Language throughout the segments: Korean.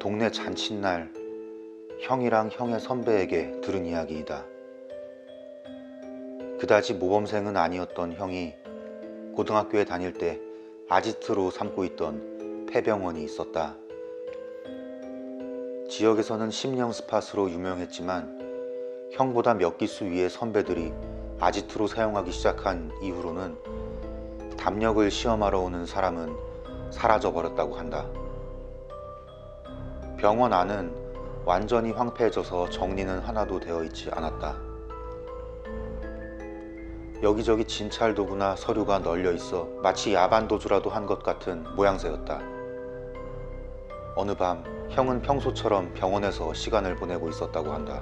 동네 잔칫날 형이랑 형의 선배에게 들은 이야기이다. 그다지 모범생은 아니었던 형이 고등학교에 다닐 때 아지트로 삼고 있던 폐병원이 있었다. 지역에서는 심령 스팟으로 유명했지만 형보다 몇 기수 위의 선배들이 아지트로 사용하기 시작한 이후로는 담력을 시험하러 오는 사람은 사라져 버렸다고 한다. 병원 안은 완전히 황폐해져서 정리는 하나도 되어 있지 않았다. 여기저기 진찰 도구나 서류가 널려 있어 마치 야반 도주라도 한 것 같은 모양새였다. 어느 밤 형은 평소처럼 병원에서 시간을 보내고 있었다고 한다.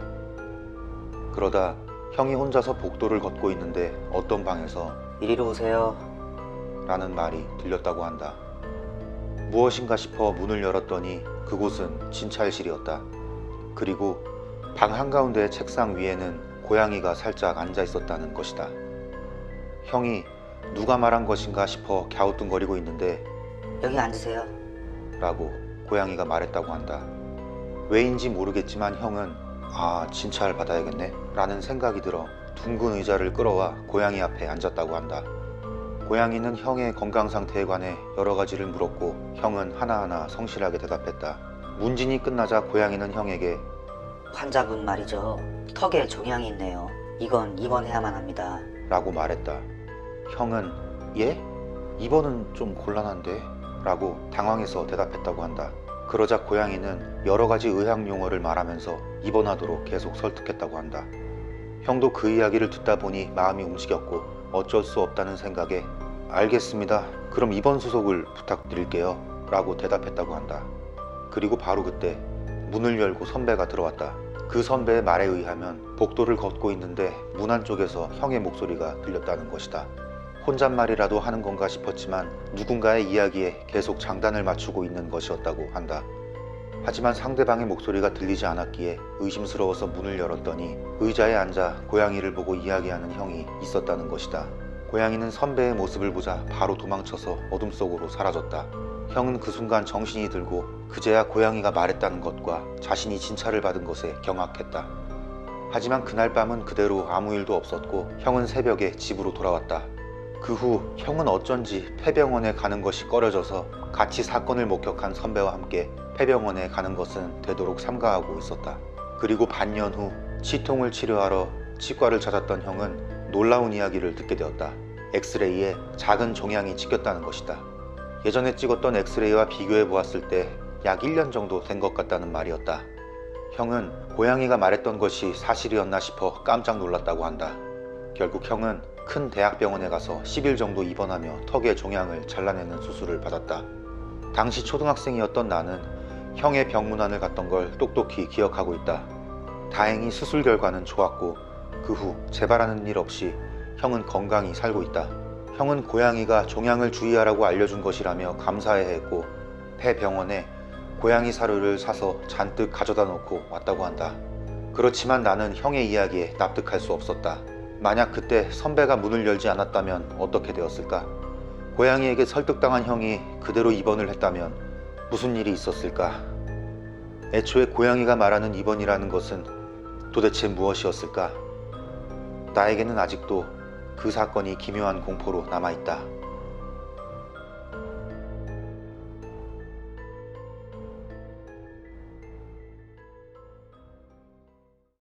그러다 형이 혼자서 복도를 걷고 있는데 어떤 방에서 이리로 오세요 라는 말이 들렸다고 한다. 무엇인가 싶어 문을 열었더니 그곳은 진찰실이었다. 그리고 방 한가운데 책상 위에는 고양이가 살짝 앉아 있었다는 것이다. 형이 누가 말한 것인가 싶어 갸우뚱거리고 있는데 여기 앉으세요. 라고 고양이가 말했다고 한다. 왜인지 모르겠지만 형은 진찰 받아야겠네 라는 생각이 들어 둥근 의자를 끌어와 고양이 앞에 앉았다고 한다. 고양이는 형의 건강 상태에 관해 여러 가지를 물었고 형은 하나하나 성실하게 대답했다. 문진이 끝나자 고양이는 형에게 환자분 말이죠. 턱에 종양이 있네요. 이건 입원해야만 합니다. 라고 말했다. 형은 예? 입원은 좀 곤란한데? 라고 당황해서 대답했다고 한다. 그러자 고양이는 여러 가지 의학 용어를 말하면서 입원하도록 계속 설득했다고 한다. 형도 그 이야기를 듣다 보니 마음이 움직였고 어쩔 수 없다는 생각에 알겠습니다. 그럼 입원 수속을 부탁드릴게요. 라고 대답했다고 한다. 그리고 바로 그때 문을 열고 선배가 들어왔다. 그 선배의 말에 의하면 복도를 걷고 있는데 문 안쪽에서 형의 목소리가 들렸다는 것이다. 혼잣말이라도 하는 건가 싶었지만 누군가의 이야기에 계속 장단을 맞추고 있는 것이었다고 한다. 하지만 상대방의 목소리가 들리지 않았기에 의심스러워서 문을 열었더니 의자에 앉아 고양이를 보고 이야기하는 형이 있었다는 것이다. 고양이는 선배의 모습을 보자 바로 도망쳐서 어둠 속으로 사라졌다. 형은 그 순간 정신이 들고 그제야 고양이가 말했다는 것과 자신이 진찰을 받은 것에 경악했다. 하지만 그날 밤은 그대로 아무 일도 없었고 형은 새벽에 집으로 돌아왔다. 그 후 형은 어쩐지 폐병원에 가는 것이 꺼려져서 같이 사건을 목격한 선배와 함께 폐병원에 가는 것은 되도록 삼가하고 있었다. 그리고 반년 후 치통을 치료하러 치과를 찾았던 형은 놀라운 이야기를 듣게 되었다. 엑스레이에 작은 종양이 찍혔다는 것이다. 예전에 찍었던 엑스레이와 비교해 보았을 때 약 1년 정도 된 것 같다는 말이었다. 형은 고양이가 말했던 것이 사실이었나 싶어 깜짝 놀랐다고 한다. 결국 형은 큰 대학병원에 가서 10일 정도 입원하며 턱의 종양을 잘라내는 수술을 받았다. 당시 초등학생이었던 나는 형의 병문안을 갔던 걸 똑똑히 기억하고 있다. 다행히 수술 결과는 좋았고 그 후 재발하는 일 없이 형은 건강히 살고 있다. 형은 고양이가 종양을 주의하라고 알려준 것이라며 감사해 했고 폐병원에 고양이 사료를 사서 잔뜩 가져다 놓고 왔다고 한다. 그렇지만 나는 형의 이야기에 납득할 수 없었다. 만약 그때 선배가 문을 열지 않았다면 어떻게 되었을까? 고양이에게 설득당한 형이 그대로 입원을 했다면 무슨 일이 있었을까? 애초에 고양이가 말하는 입원이라는 것은 도대체 무엇이었을까? 나에게는 아직도 그 사건이 기묘한 공포로 남아있다.